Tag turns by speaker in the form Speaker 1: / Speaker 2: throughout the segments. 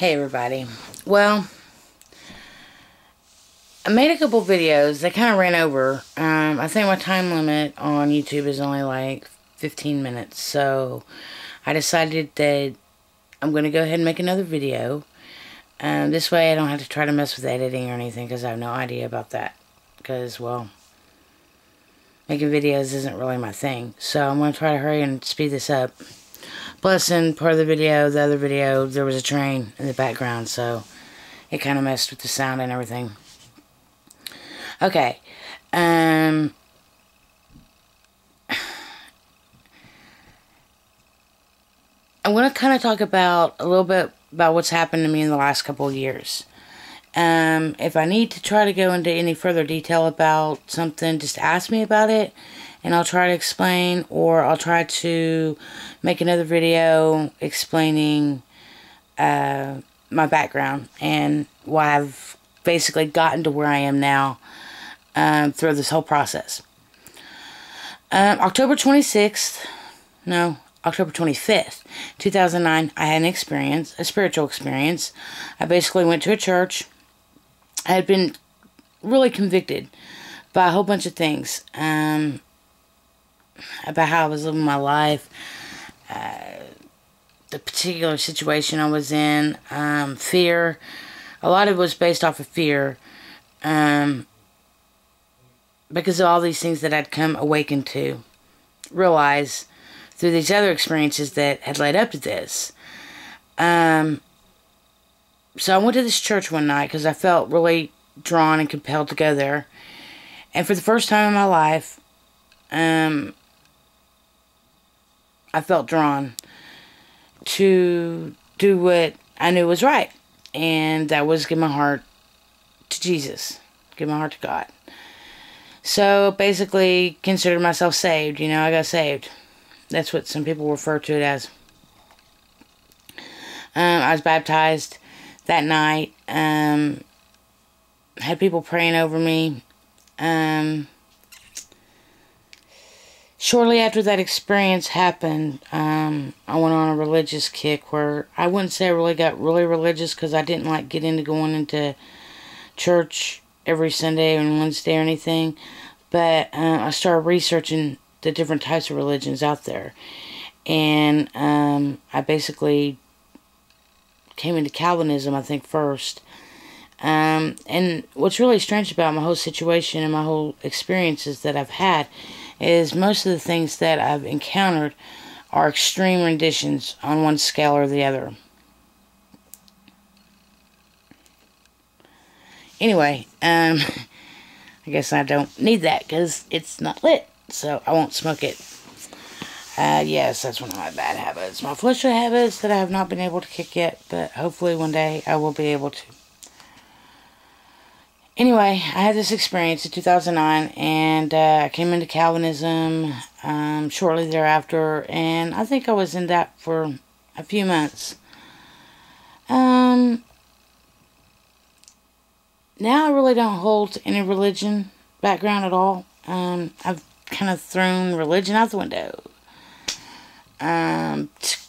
Speaker 1: Hey everybody. Well, I made a couple videos. They kind of ran over. I think my time limit on YouTube is only like 15 minutes. So I decided that I'm going to go ahead and make another video. This way I don't have to try to mess with editing or anything because I have no idea about that. Because, well, making videos isn't really my thing. So I'm going to try to hurry and speed this up. Plus, in part of the other video, there was a train in the background. So it kind of messed with the sound and everything. Okay, I want to kind of talk about a little bit about what's happened to me in the last couple of years. If I need to try to go into any further detail about something, just ask me about it, and I'll try to explain, or I'll try to make another video explaining my background and why I've basically gotten to where I am now. Through this whole process. October 25th, 2009, I had a spiritual experience. I basically went to a church. I had been really convicted by a whole bunch of things. About how I was living my life. The particular situation I was in. Fear. A lot of it was based off of fear. Because of all these things that I'd come awakened to realize through these other experiences that had led up to this. So I went to this church one night because I felt really drawn and compelled to go there. And for the first time in my life, I felt drawn to do what I knew was right. And that was give my heart to Jesus. Give my heart to God. So, basically, considered myself saved. You know, I got saved. That's what some people refer to it as. I was baptized that night. Had people praying over me. Shortly after that experience happened, I went on a religious kick where I wouldn't say I really got really religious because I didn't like get into going into church every Sunday and Wednesday or anything, but I started researching the different types of religions out there, and I basically came into Calvinism, I think, first. And what's really strange about my whole situation and my whole experiences that I've had is most of the things that I've encountered are extreme renditions on one scale or the other. Anyway, I guess I don't need that because it's not lit, so I won't smoke it. Yes, that's one of my bad habits. My fleshly habits that I have not been able to kick yet, but hopefully one day I will be able to. Anyway, I had this experience in 2009, and I came into Calvinism shortly thereafter, and I think I was in that for a few months. Now I really don't hold any religion background at all. I've kind of thrown religion out the window. To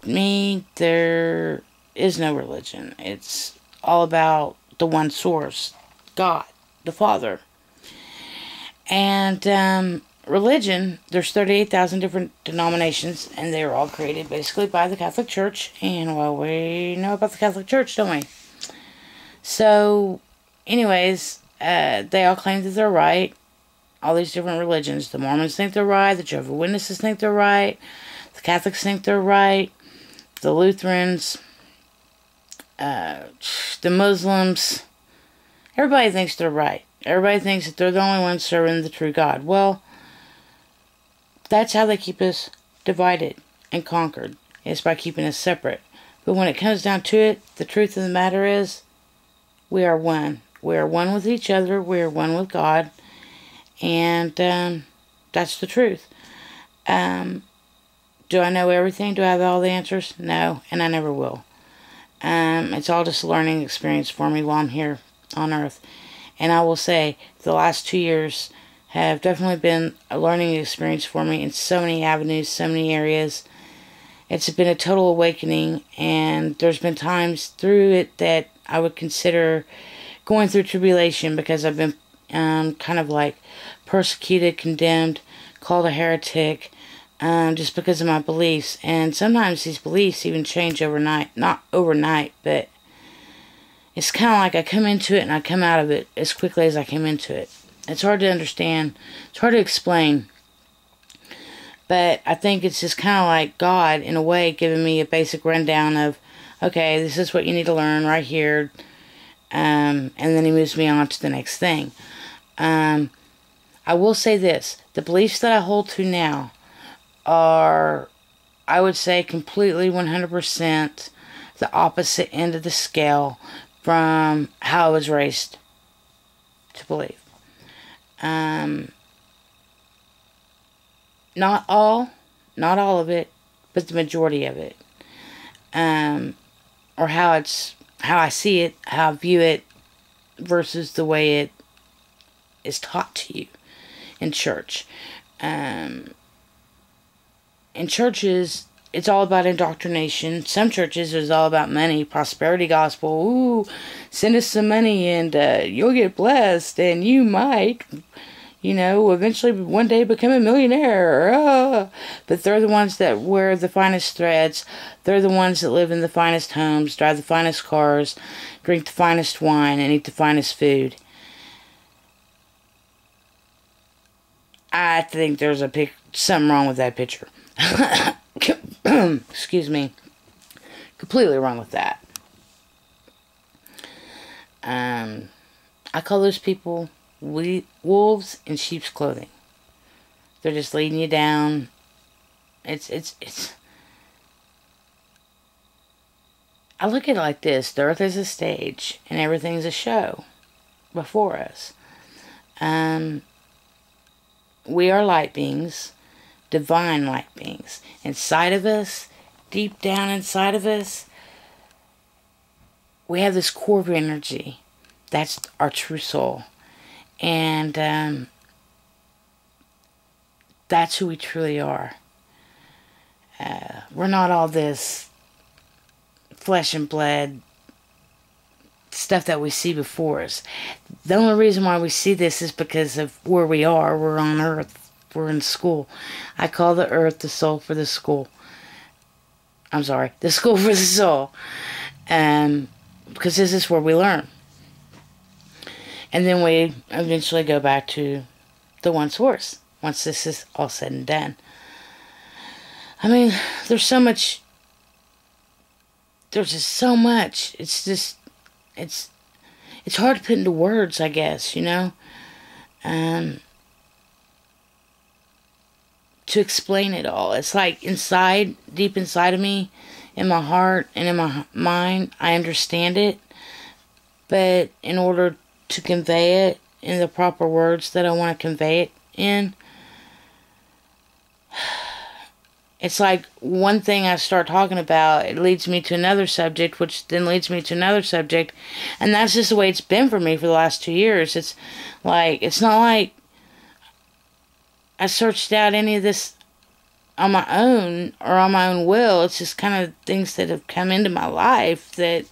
Speaker 1: me, there is no religion. It's all about the one source, God, the Father. And religion, there's 38,000 different denominations, and they're all created basically by the Catholic Church. And, well, we know about the Catholic Church, don't we? So, anyways, they all claim that they're right. All these different religions. The Mormons think they're right. The Jehovah's Witnesses think they're right. The Catholics think they're right. The Lutherans. The Muslims. Everybody thinks they're right. Everybody thinks that they're the only ones serving the true God. Well, that's how they keep us divided and conquered. It's by keeping us separate. But when it comes down to it, the truth of the matter is, we are one. We are one with each other. We are one with God. And that's the truth. Do I know everything? Do I have all the answers? No, and I never will. It's all just a learning experience for me while I'm here on earth. And I will say, the last 2 years have definitely been a learning experience for me in so many avenues, so many areas. It's been a total awakening, and there's been times through it that I would consider going through tribulation because I've been kind of like persecuted, condemned, called a heretic, just because of my beliefs. And sometimes these beliefs even change overnight. Not overnight, but it's kind of like I come into it and I come out of it as quickly as I came into it. It's hard to understand. It's hard to explain. But I think it's just kind of like God, in a way, giving me a basic rundown of, okay, this is what you need to learn right here. And then he moves me on to the next thing. I will say this. The beliefs that I hold to now are, I would say, completely 100% the opposite end of the scale from how I was raised to believe. Not all of it, but the majority of it. Or how I see it, how I view it, versus the way it is taught to you in church. In churches, it's all about indoctrination. Some churches, it's all about money, prosperity gospel. Ooh, send us some money and you'll get blessed, and you might, eventually one day become a millionaire. But they're the ones that wear the finest threads. They're the ones that live in the finest homes, drive the finest cars, drink the finest wine, and eat the finest food. I think there's something wrong with that picture. Excuse me. Completely wrong with that. I call those people wolves in sheep's clothing. They're just leading you down. It's I look at it like this. The earth is a stage and everything's a show before us. We are light beings, divine light beings. Inside of us, deep down inside of us, we have this core of energy. That's our true soul. And that's who we truly are. We're not all this flesh and blood stuff that we see before us. The only reason why we see this is because of where we are. We're on earth. We're in school. I call the earth the soul for the school. I'm sorry, the school for the soul. Because this is where we learn. And then we eventually go back to the one source once this is all said and done. I mean, there's so much. There's just so much. It's just, it's hard to put into words, I guess, to explain it all. It's like inside, deep inside of me, in my heart and in my mind, I understand it. But in order to convey it in the proper words that I want to convey it in, it's like one thing I start talking about, it leads me to another subject, which then leads me to another subject. And that's just the way it's been for me for the last 2 years. It's not like I searched out any of this on my own or on my own will. It's just kind of things that have come into my life that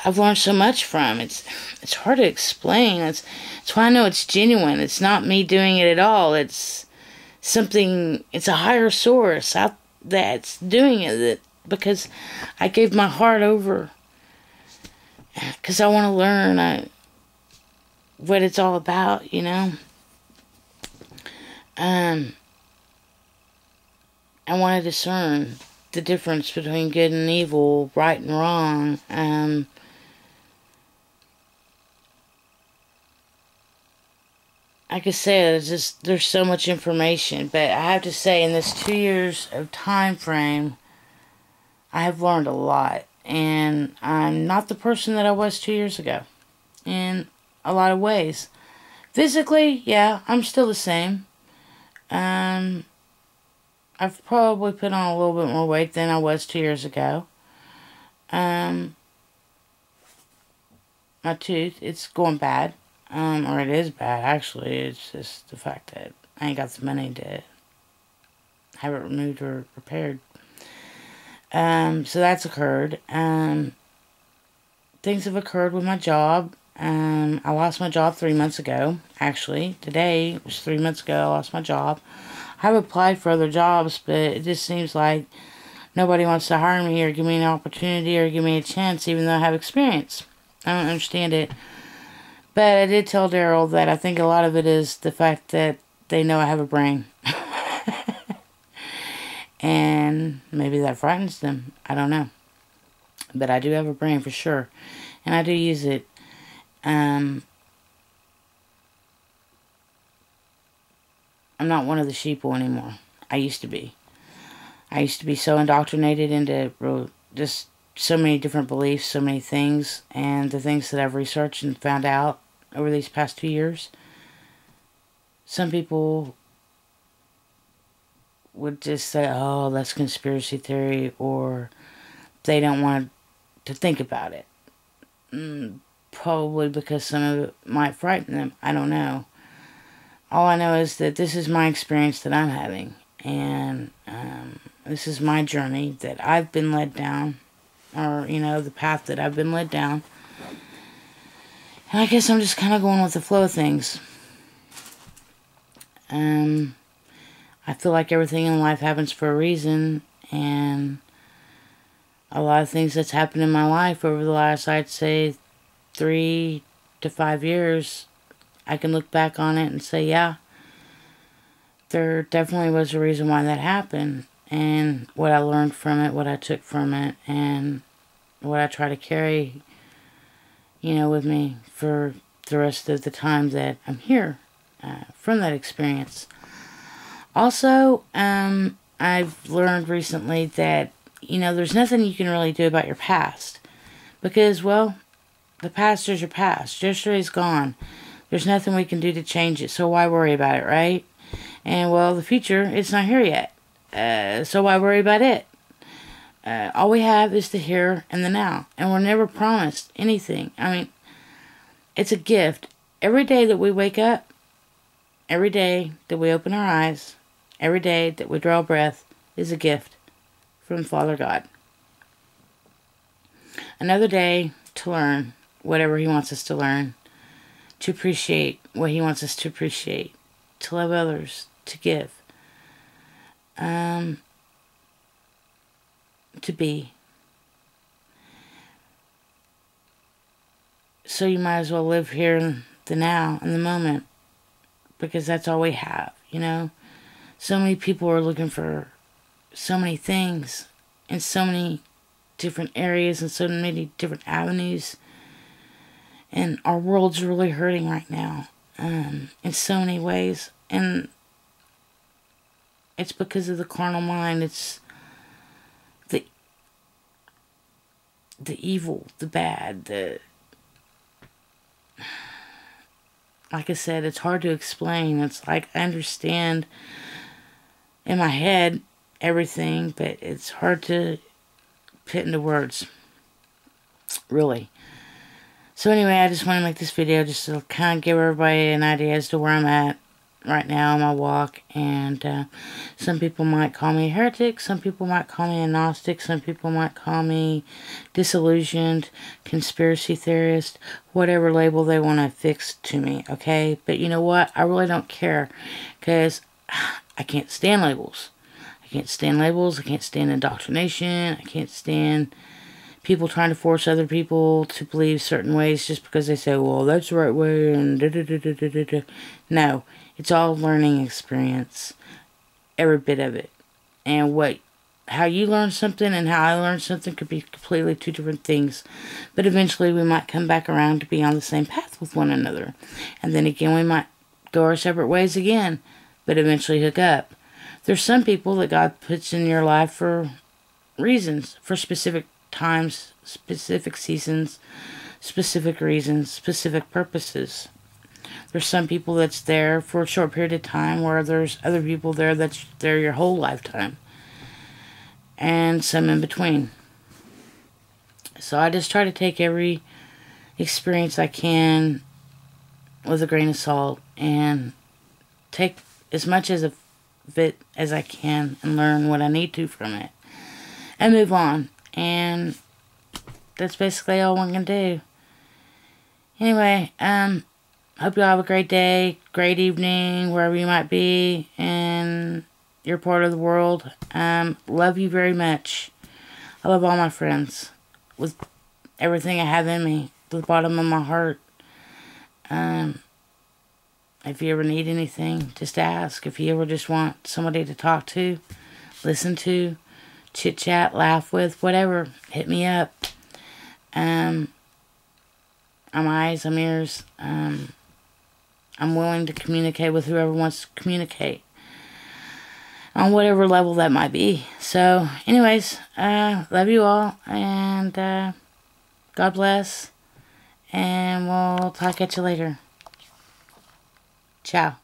Speaker 1: I've learned so much from. It's hard to explain. It's why I know it's genuine. It's not me doing it at all. It's something, it's a higher source out that's doing it, because I gave my heart over, because I want to learn what it's all about, I want to discern the difference between good and evil, right and wrong. Like I said, there's so much information, but I have to say, in this 2 years of time frame, I have learned a lot, and I'm not the person that I was 2 years ago, in a lot of ways. Physically, yeah, I'm still the same. I've probably put on a little bit more weight than I was 2 years ago. My tooth, it's going bad. Or it is bad, actually. It's just the fact that I ain't got the money to have it removed or repaired. So that's occurred. Things have occurred with my job. I lost my job 3 months ago. Actually, today was 3 months ago I lost my job. I have applied for other jobs, but it just seems like nobody wants to hire me or give me an opportunity or give me a chance, even though I have experience. I don't understand it. But I did tell Daryl that I think a lot of it is the fact that they know I have a brain. And maybe that frightens them. I don't know. But I do have a brain for sure. And I do use it. I'm not one of the sheeple anymore. I used to be. I used to be so indoctrinated into just so many different beliefs, so many things. And the things that I've researched and found out over these past 2 years. Some people would just say, oh, that's conspiracy theory, or they don't want to think about it. Probably because some of it might frighten them. I don't know. All I know is that this is my experience that I'm having. And this is my journey that I've been led down. Or, the path that I've been led down. And I guess I'm just kind of going with the flow of things. I feel like everything in life happens for a reason, and a lot of things that's happened in my life over the last, I'd say, 3 to 5 years, I can look back on it and say, yeah, there definitely was a reason why that happened, and what I learned from it, what I took from it, and what I try to carry, with me for the rest of the time that I'm here from that experience. Also, I've learned recently that, there's nothing you can really do about your past. Because, well, the past is your past. Yesterday's gone. There's nothing we can do to change it, so why worry about it, right? And, well, the future, it's not here yet. So why worry about it? All we have is the here and the now. And we're never promised anything. I mean, it's a gift. Every day that we wake up, every day that we open our eyes, every day that we draw a breath is a gift from Father God. Another day to learn whatever He wants us to learn, to appreciate what He wants us to appreciate, to love others, to give, to be. So you might as well live here in the now, in the moment, because that's all we have, So many people are looking for so many things in so many different areas and so many different avenues. And our world's really hurting right now in so many ways. And it's because of the carnal mind. It's the evil, the bad, like I said, it's hard to explain. It's like I understand in my head everything, but it's hard to put into words, really. So anyway, I just want to make this video just to kind of give everybody an idea as to where I'm at right now in my walk. And some people might call me a heretic, some people might call me a Gnostic, some people might call me disillusioned, conspiracy theorist, whatever label they want to affix to me, okay? But you know what? I really don't care, because I can't stand labels. I can't stand labels. I can't stand indoctrination. I can't stand people trying to force other people to believe certain ways just because they say, well, that's the right way, and da-da-da-da-da-da. No, it's all learning experience, every bit of it. And how you learn something and how I learn something could be completely two different things. But eventually we might come back around to be on the same path with one another. And then again, we might go our separate ways again, but eventually hook up. There's some people that God puts in your life for reasons, for specific times, specific seasons, specific reasons, specific purposes. There's some people that's there for a short period of time, where there's other people there that's there your whole lifetime. And some in between. So I just try to take every experience I can with a grain of salt, and take as much as of it as I can and learn what I need to from it and move on. And that's basically all one can do. Anyway, hope you all have a great day, great evening, wherever you might be in your part of the world. Love you very much. I love all my friends with everything I have in me, to the bottom of my heart. If you ever need anything, just ask. If you ever just want somebody to talk to, listen to, chit chat, laugh with, whatever, hit me up. I'm eyes, I'm ears. I'm willing to communicate with whoever wants to communicate on whatever level that might be. So, anyways, love you all, and God bless, and we'll talk at you later. Ciao.